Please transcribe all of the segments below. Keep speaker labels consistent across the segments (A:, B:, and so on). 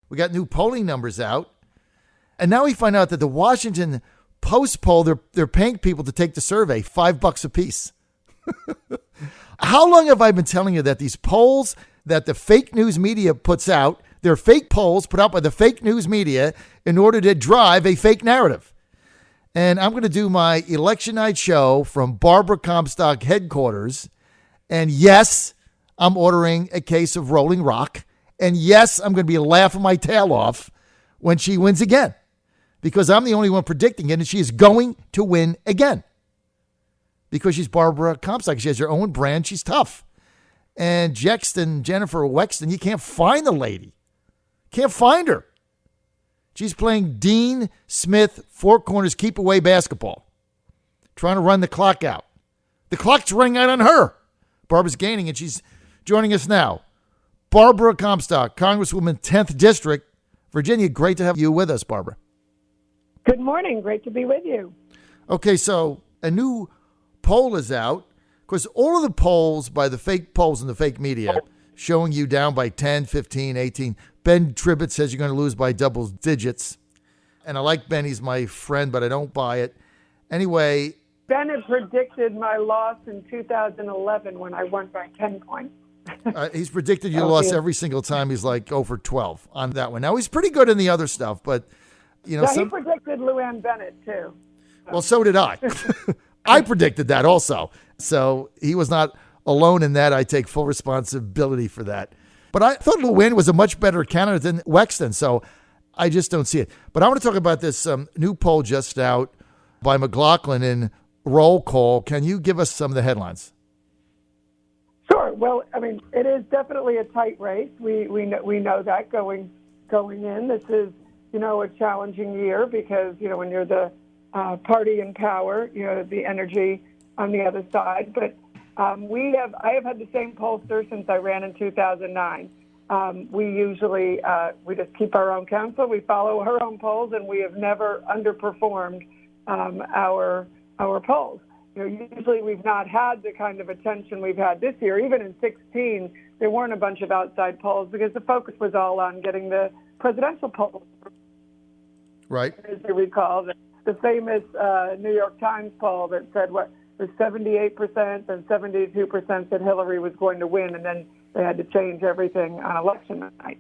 A: We got new polling numbers out. And now we find out that the Washington Post poll, they're paying people to take the survey, $5 a piece. How long have I been telling you that these polls that the fake news media puts out, they're fake polls put out by the fake news media in order to drive a fake narrative? And I'm going to do my election night show from Barbara Comstock headquarters. And yes, I'm ordering a case of Rolling Rock. And yes, I'm going to be laughing my tail off when she wins again, because I'm the only one predicting it, and she is going to win again because she's Barbara Comstock. She has her own brand. She's tough. And Jennifer Weston, you can't find the lady. Can't find her. She's playing Dean Smith, Four Corners, keep away basketball, trying to run the clock out. The clock's running out on her. Barbara's gaining, and she's joining us now. Barbara Comstock, Congresswoman, 10th District, Virginia. Great to have you with us, Barbara.
B: Good morning. Great to be with you.
A: Okay, so a new poll is out. Of course, all of the polls by the fake polls in the fake media showing you down by 10, 15, 18. Ben Tribbett says you're going to lose by double digits. And I like Ben. He's my friend, but I don't buy it. Anyway.
B: Ben had predicted my loss in 2011 when I won by 10 points.
A: He's predicted your loss every single time. He's like 0 for 12 on that one. Now, he's pretty good in the other stuff, but, you know.
B: Yeah, he predicted Luann Bennett, too.
A: Well, so did I. I predicted that also. So he was not alone in that. I take full responsibility for that. But I thought Luann was a much better candidate than Weston, so I just don't see it. But I want to talk about this new poll just out by McLaughlin in Roll Call. Can you give us some of the headlines?
B: Sure. Well, I mean, it is definitely a tight race. We know that going in. This is, a challenging year because, when you're the party in power, the energy on the other side. But I have had the same pollster since I ran in 2009. We usually we just keep our own counsel. We follow our own polls, and we have never underperformed our polls. Usually we've not had the kind of attention we've had this year. Even in 2016, there weren't a bunch of outside polls because the focus was all on getting the presidential polls.
A: Right.
B: As you recall, the famous New York Times poll that said was 78% and 72% said Hillary was going to win, and then they had to change everything on election night.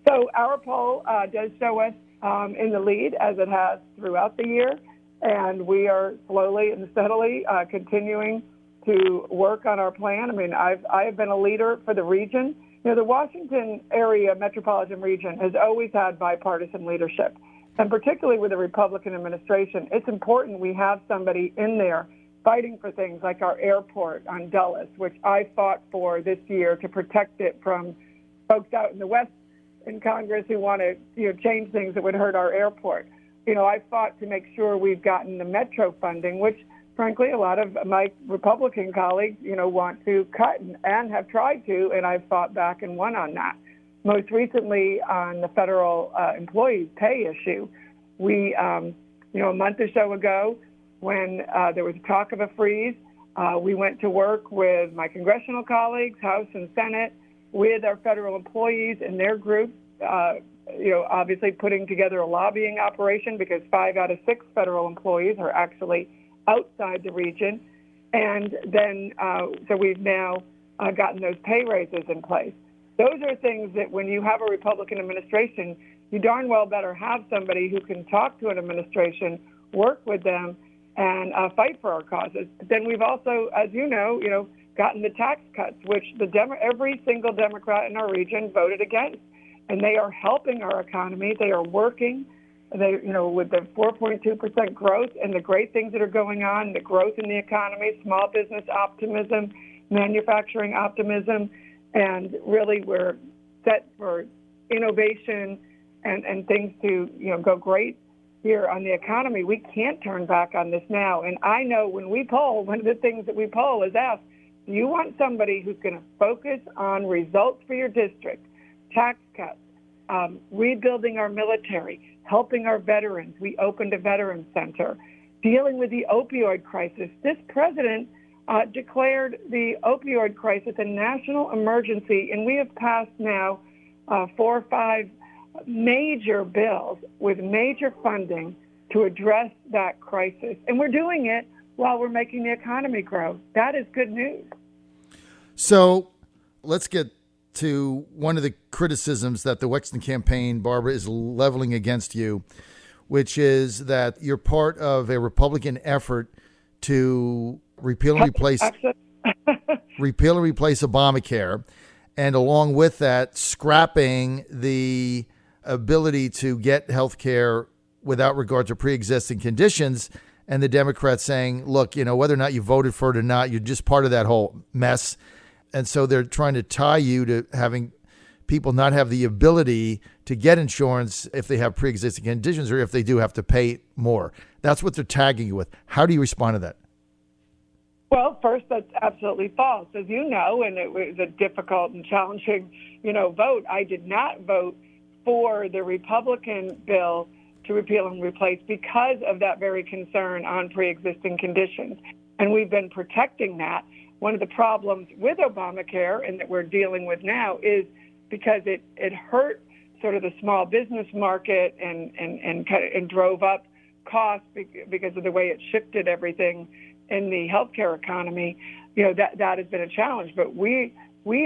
B: So our poll does show us in the lead, as it has throughout the year. And we are slowly and steadily continuing to work on our plan. I mean, I have been a leader for the region. The Washington area metropolitan region has always had bipartisan leadership. And particularly with the Republican administration, it's important we have somebody in there fighting for things like our airport on Dulles, which I fought for this year to protect it from folks out in the West in Congress who want to change things that would hurt our airport. I fought to make sure we've gotten the metro funding, which, frankly, a lot of my Republican colleagues, want to cut and have tried to, and I've fought back and won on that. Most recently, on the federal employees' pay issue, we, a month or so ago, when there was talk of a freeze, we went to work with my congressional colleagues, House and Senate, with our federal employees and their groups, obviously putting together a lobbying operation because 5 out of 6 federal employees are actually outside the region. And then, so we've now gotten those pay raises in place. Those are things that when you have a Republican administration, you darn well better have somebody who can talk to an administration, work with them, and fight for our causes. But then we've also, as you know, gotten the tax cuts, which every single Democrat in our region voted against. And they are helping our economy. They are working. They, with the 4.2% growth and the great things that are going on, the growth in the economy, small business optimism, manufacturing optimism, and really we're set for innovation and things to, go great here on the economy. We can't turn back on this now. And I know when we poll, one of the things that we poll is ask, do you want somebody who's going to focus on results for your district? Tax cuts, rebuilding our military, helping our veterans. We opened a veterans center, dealing with the opioid crisis. This president declared the opioid crisis a national emergency, and we have passed now 4 or 5 major bills with major funding to address that crisis. And we're doing it while we're making the economy grow. That is good news.
A: So let's get to one of the criticisms that the Weston campaign, Barbara, is leveling against you, which is that you're part of a Republican effort to repeal and replace Obamacare, and along with that, scrapping the ability to get health care without regard to pre-existing conditions. And the Democrats saying, look, whether or not you voted for it or not, you're just part of that whole mess. And so they're trying to tie you to having people not have the ability to get insurance if they have pre-existing conditions or if they do have to pay more. That's what they're tagging you with. How do you respond to that?
B: Well, first, that's absolutely false. As you know, and it was a difficult and challenging, vote, I did not vote for the Republican bill to repeal and replace because of that very concern on pre-existing conditions. And we've been protecting that. One of the problems with Obamacare and that we're dealing with now is because it hurt sort of the small business market and drove up costs because of the way it shifted everything in the healthcare economy. That has been a challenge. But we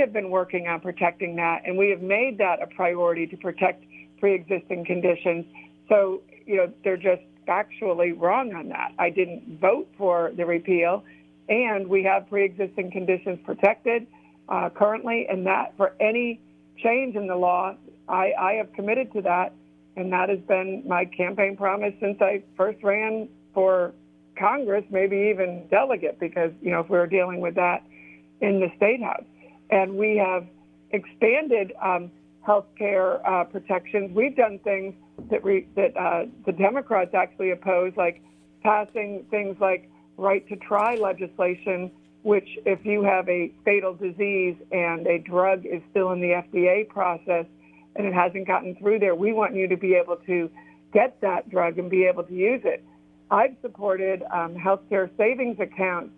B: have been working on protecting that, and we have made that a priority to protect pre-existing conditions. So, they're just factually wrong on that. I didn't vote for the repeal, and we have pre-existing conditions protected currently, and that for any change in the law, I have committed to that, and that has been my campaign promise since I first ran for Congress, maybe even delegate, because, if we were dealing with that in the State House. And we have expanded health care protections. We've done things that the Democrats actually oppose, like passing things like right to try legislation, which if you have a fatal disease and a drug is still in the FDA process and it hasn't gotten through there, we want you to be able to get that drug and be able to use it. I've supported healthcare savings account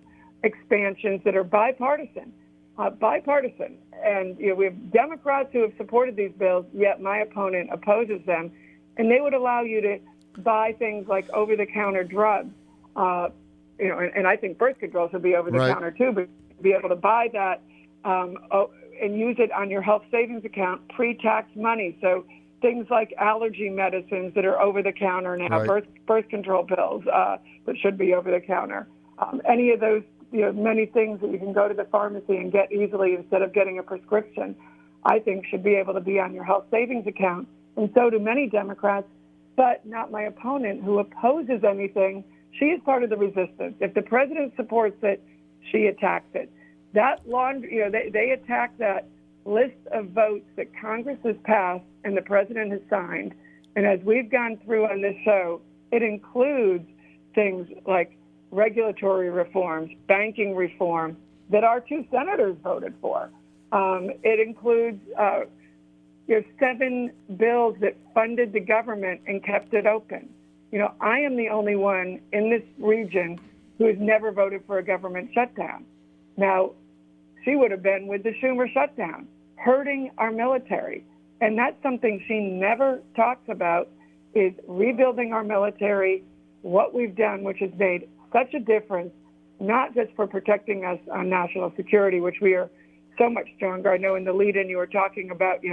B: expansions that are bipartisan. And we have Democrats who have supported these bills, yet my opponent opposes them. And they would allow you to buy things like over-the-counter drugs, and I think birth control should be over-the-counter too, but be able to buy that and use it on your health savings account, pre-tax money. So things like allergy medicines that are over-the-counter now, birth control pills that should be over-the-counter. Any of those, many things that you can go to the pharmacy and get easily instead of getting a prescription, I think should be able to be on your health savings account. And so do many Democrats, but not my opponent who opposes anything. She is part of the resistance. If the president supports it, she attacks it. That they attack that list of votes that Congress has passed and the president has signed. And as we've gone through on this show, it includes things like regulatory reforms, banking reform that our two senators voted for. It includes 7 bills that funded the government and kept it open. I am the only one in this region who has never voted for a government shutdown. Now, she would have been with the Schumer shutdown, hurting our military. And that's something she never talks about, is rebuilding our military, what we've done, which has made such a difference, not just for protecting us on national security, which we are so much stronger. I know in the lead-in you were talking about,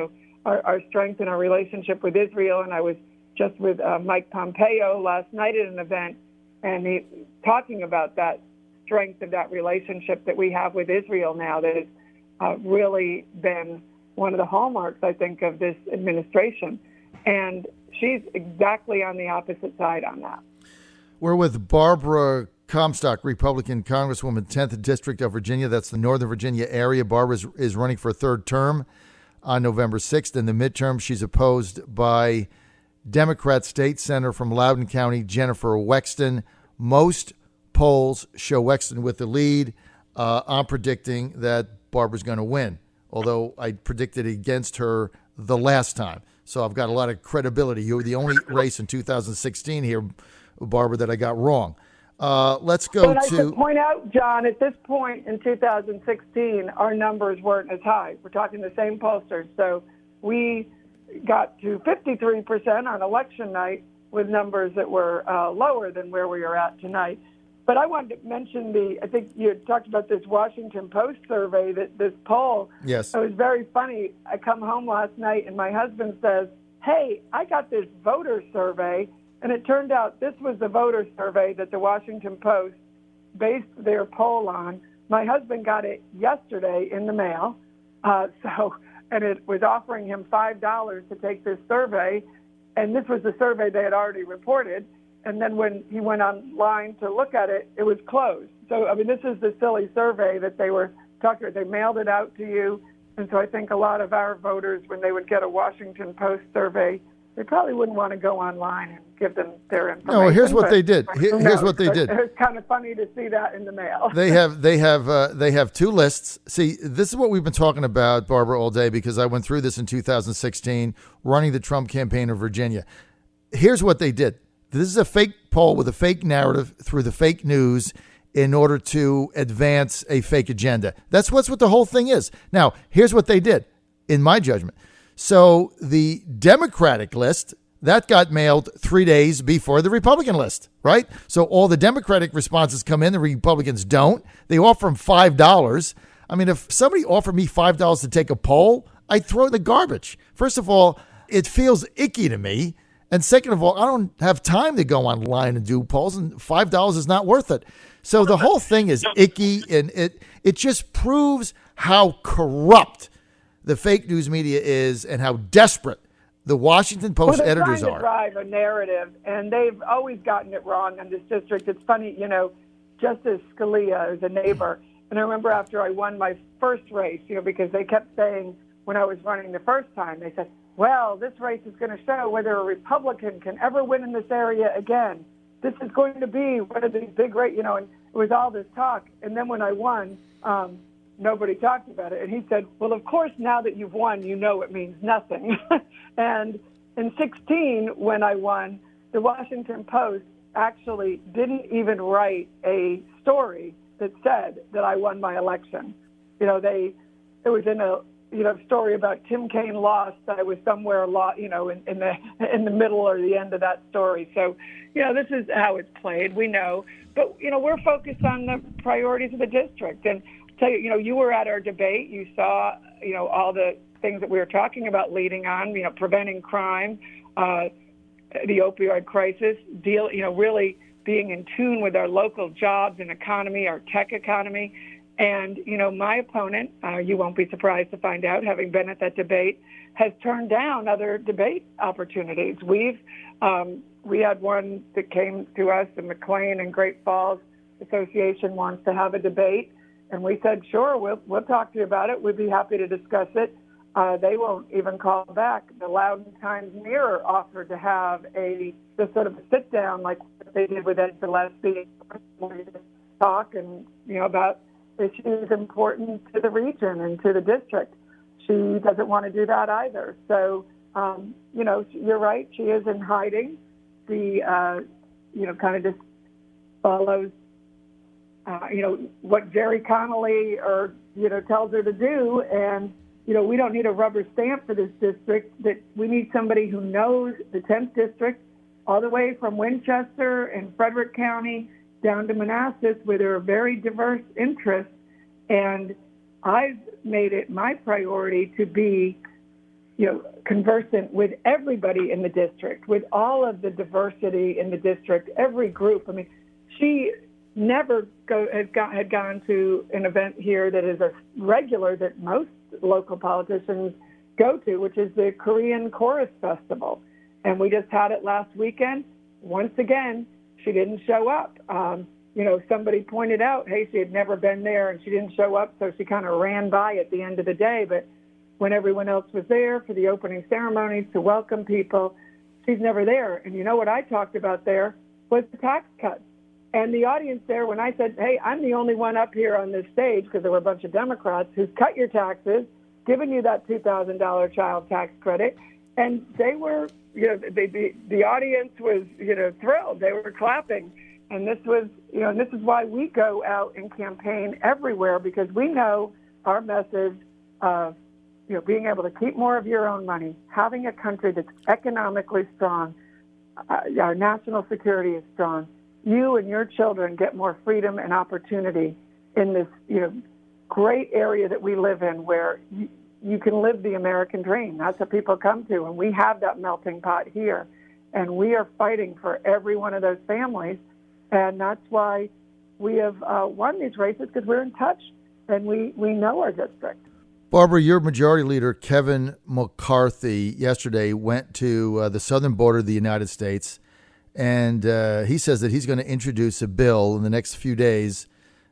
B: our strength in our relationship with Israel, and I was just with Mike Pompeo last night at an event, and he talking about that strength of that relationship that we have with Israel now that has really been one of the hallmarks, I think, of this administration. And she's exactly on the opposite side on that.
A: We're with Barbara Comstock, Republican Congresswoman, 10th District of Virginia. That's the Northern Virginia area. Barbara is running for a third term on November 6th. In the midterm, she's opposed by Democrat State Senator from Loudoun County, Jennifer Weston. Most polls show Weston with the lead. I'm predicting that Barbara's going to win, although I predicted against her the last time. So I've got a lot of credibility. You were the only race in 2016 here, Barbara, that I got wrong. Let's go
B: but I should point out, John, at this point in 2016, our numbers weren't as high. We're talking the same pollsters. So we got to 53% on election night with numbers that were lower than where we are at tonight. But I wanted to mention I think you had talked about this Washington Post survey, this poll.
A: Yes.
B: It was very funny. I come home last night and my husband says, hey, I got this voter survey. And it turned out this was the voter survey that the Washington Post based their poll on. My husband got it yesterday in the mail. And it was offering him $5 to take this survey. And this was the survey they had already reported. And then when he went online to look at it, it was closed. So, I mean, this is the silly survey that they were talking about. They mailed it out to you. And so I think a lot of our voters, when they would get a Washington Post survey, they probably wouldn't want to go online and give them their information.
A: No, here's what they did. Here's what they did.
B: It's kind of funny to see that in the mail.
A: They have two lists. See, this is what we've been talking about, Barbara, all day, because I went through this in 2016, running the Trump campaign in Virginia. Here's what they did. This is a fake poll with a fake narrative through the fake news in order to advance a fake agenda. That's what the whole thing is. Now, here's what they did, in my judgment. So the Democratic list, that got mailed 3 days before the Republican list, right? So all the Democratic responses come in, the Republicans don't. They offer them $5. I mean, if somebody offered me $5 to take a poll, I'd throw it in the garbage. First of all, it feels icky to me. And second of all, I don't have time to go online and do polls, and $5 is not worth it. So the whole thing is icky, and it just proves how corrupt the fake news media is and how desperate the Washington Post editors are.
B: They're trying to drive a narrative, and they've always gotten it wrong in this district. It's funny, Justice Scalia is a neighbor, and I remember after I won my first race, because they kept saying when I was running the first time, they said, well, this race is going to show whether a Republican can ever win in this area again. This is going to be one of these big races, and it was all this talk. And then when I won, nobody talked about it. And he said, well, of course, now that you've won, it means nothing. And in 2016, when I won, the Washington Post actually didn't even write a story that said that I won my election. It was in a story about Tim Kaine lost. I was somewhere in the middle or the end of that story. So, this is how it's played. We know, but we're focused on the priorities of the district. And tell you, you were at our debate. You saw, all the things that we were talking about leading on. Preventing crime, the opioid crisis, really being in tune with our local jobs and economy, our tech economy. And, my opponent, you won't be surprised to find out, having been at that debate, has turned down other debate opportunities. We had one that came to us, the McLean and Great Falls Association wants to have a debate. And we said, sure, we'll talk to you about it. We'd be happy to discuss it. They won't even call back. The Loudoun Times-Mirror offered to have just sort of a sit-down like what they did with Ed Gillespie, talk and, about issues important to the region and to the district. She doesn't want to do that either. So, you're right. She is in hiding. She, kind of just follows, what Jerry Connolly tells her to do. And, we don't need a rubber stamp for this district. That we need somebody who knows the 10th district all the way from Winchester and Frederick County down to Manassas, where there are very diverse interests. And I've made it my priority to be, conversant with everybody in the district, with all of the diversity in the district, every group. I mean, she never had gone to an event here that is a regular that most local politicians go to, which is the Korean Chorus Festival. And we just had it last weekend. Once again, she didn't show up. Somebody pointed out, hey, she had never been there and she didn't show up, so she kind of ran by at the end of the day. But when everyone else was there for the opening ceremonies to welcome people, she's never there. And you know what I talked about there was the tax cuts. And the audience there, when I said, hey, I'm the only one up here on this stage, because there were a bunch of Democrats who's cut your taxes, given you that $2,000 child tax credit, and they were, the audience was, thrilled. They were clapping. And this was, and this is why we go out and campaign everywhere, because we know our message of being able to keep more of your own money, having a country that's economically strong, our national security is strong, you and your children get more freedom and opportunity in this, great area that we live in where you can live the American dream. That's what people come to, and we have that melting pot here. And we are fighting for every one of those families, and that's why we have won these races, because we're in touch and we know our district.
A: Barbara, your majority leader, Kevin McCarthy, yesterday went to the southern border of the United States, and he says that he's going to introduce a bill in the next few days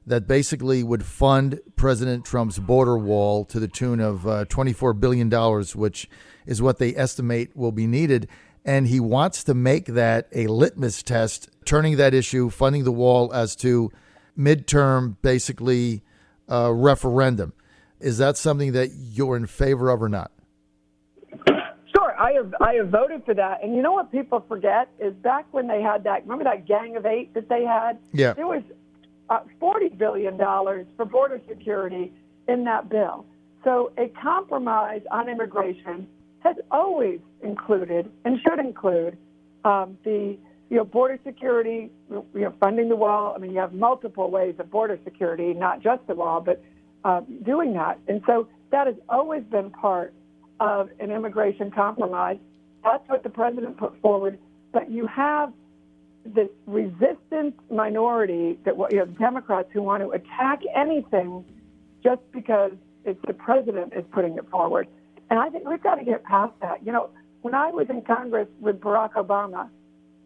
A: that basically would fund President Trump's border wall to the tune of $24 billion, which is what they estimate will be needed. And he wants to make that a litmus test, turning that issue, funding the wall, as to midterm, basically, referendum. Is that something that you're in favor of or not?
B: Sure. I have voted for that. And you know what people forget is back when they had that, remember that Gang of Eight that they had?
A: Yeah.
B: There was $40 billion for border security in that bill. So a compromise on immigration has always included and should include the border security, funding the wall. I mean, you have multiple ways of border security, not just the wall, but doing that. And so that has always been part of an immigration compromise. That's what the president put forward. But you have this resistant minority that Democrats who want to attack anything just because it's the president is putting it forward. And I think we've got to get past that. When I was in Congress with Barack Obama,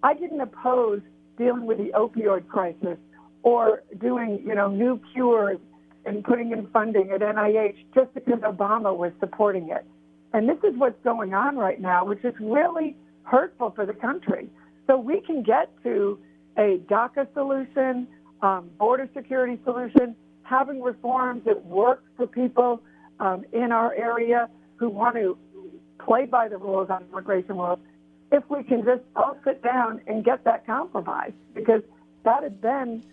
B: I didn't oppose dealing with the opioid crisis or doing, new cures and putting in funding at NIH just because Obama was supporting it. And this is what's going on right now, which is really hurtful for the country. So we can get to a DACA solution, border security solution, having reforms that work for people in our area who want to play by the rules on immigration rules, if we can just all sit down and get that compromise, because that has been,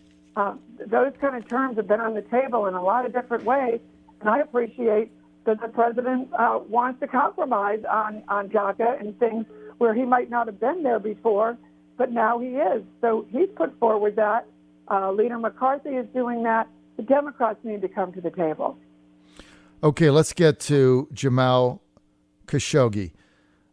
B: those kind of terms have been on the table in a lot of different ways, and I appreciate that the president wants to compromise on DACA and things where he might not have been there before, but now he is. So he's put forward that. Leader McCarthy is doing that. The Democrats need to come to the table.
A: Okay, let's get to Jamal Khashoggi.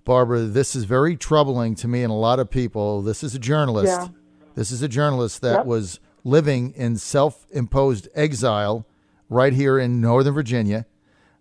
A: Barbara, this is very troubling to me and a lot of people. This is a journalist.
B: Yeah.
A: This is a journalist that was living in self-imposed exile right here in Northern Virginia.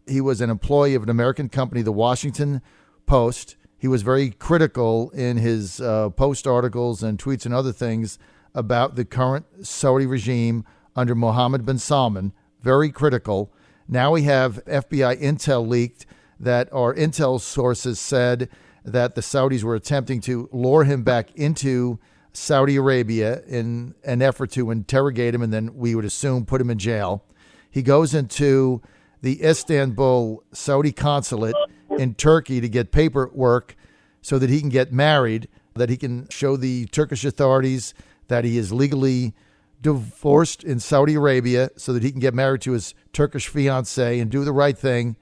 A: He was an employee of an American company, the Washington Post. He was very critical in his post articles and tweets and other things about the current Saudi regime under Mohammed bin Salman. Very critical. Now we have FBI intel leaked that our intel sources said that the Saudis were attempting to lure him back into Saudi Arabia in an effort to interrogate him and then we would assume put him in jail. He goes into the Istanbul Saudi consulate in Turkey to get paperwork so that he can get married, that he can show the Turkish authorities that he is legally divorced in Saudi Arabia so that he can get married to his Turkish fiancée and do the right thing.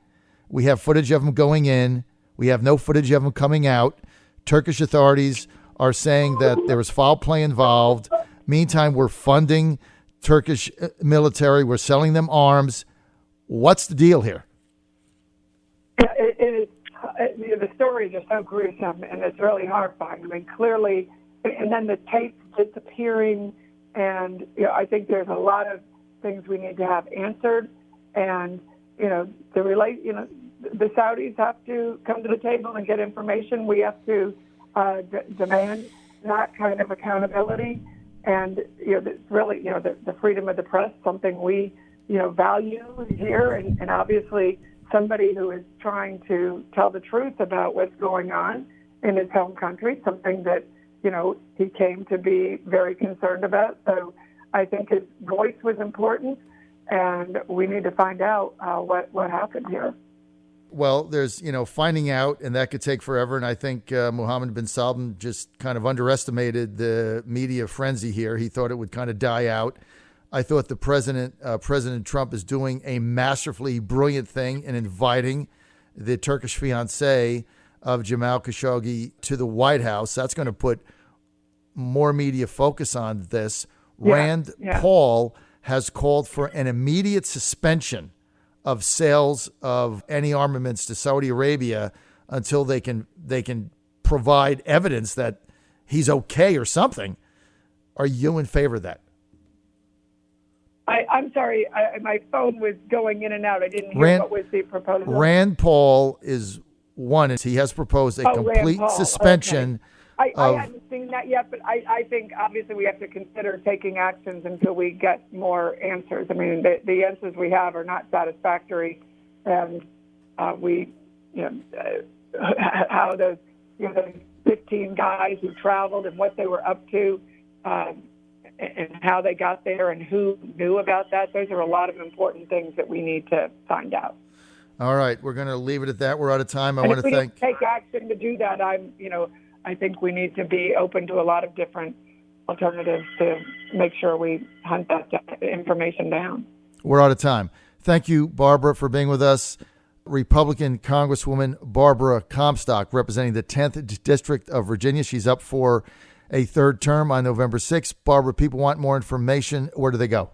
A: We have footage of him going in. We have no footage of him coming out. Turkish authorities are saying that there was foul play involved. Meantime, we're funding Turkish military. We're selling them arms. What's the deal here?
B: It is. The stories are so gruesome, and it's really horrifying. I mean, clearly, and then the tape disappearing, and I think there's a lot of things we need to have answered, and the Saudis have to come to the table and get information. We have to demand that kind of accountability, and it's really the freedom of the press, something we value here, and obviously somebody who is trying to tell the truth about what's going on in his home country, something that he came to be very concerned about. So I think his voice was important, and we need to find out what happened here.
A: Well, there's, finding out, and that could take forever. And I think Mohammed bin Salman just kind of underestimated the media frenzy here. He thought it would kind of die out. I thought the President Trump is doing a masterfully brilliant thing in inviting the Turkish fiancé of Jamal Khashoggi to the White House. That's going to put more media focus on this. Rand Paul has called for an immediate suspension of sales of any armaments to Saudi Arabia until they can provide evidence that he's okay or something. Are you in favor of that?
B: I'm sorry, my phone was going in and out. I didn't hear what was the proposal.
A: Rand Paul is one. He has proposed a complete suspension.
B: Okay. I haven't seen that yet, but I think obviously we have to consider taking actions until we get more answers. I mean, the answers we have are not satisfactory, and how those 15 guys who traveled and what they were up to, and how they got there and who knew about that. Those are a lot of important things that we need to find out.
A: All right, we're going to leave it at that. We're out of time. I
B: want
A: to thank.
B: If we take action to do that, I think we need to be open to a lot of different alternatives to make sure we hunt that information down.
A: We're out of time. Thank you, Barbara, for being with us. Republican Congresswoman Barbara Comstock, representing the 10th District of Virginia. She's up for a third term on November 6th. Barbara, people want more information. Where do they go?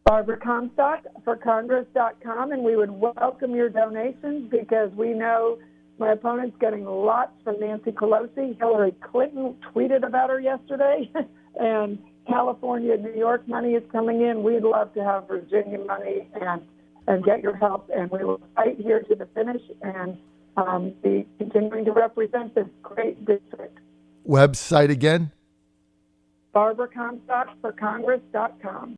B: Barbara Comstock for Congress.com, and we would welcome your donations because we know my opponent's getting lots from Nancy Pelosi. Hillary Clinton tweeted about her yesterday, and California, New York money is coming in. We'd love to have Virginia money and get your help, and we will fight here to the finish and be continuing to represent this great district.
A: Website again?
B: Barbara Comstock for Congress.com.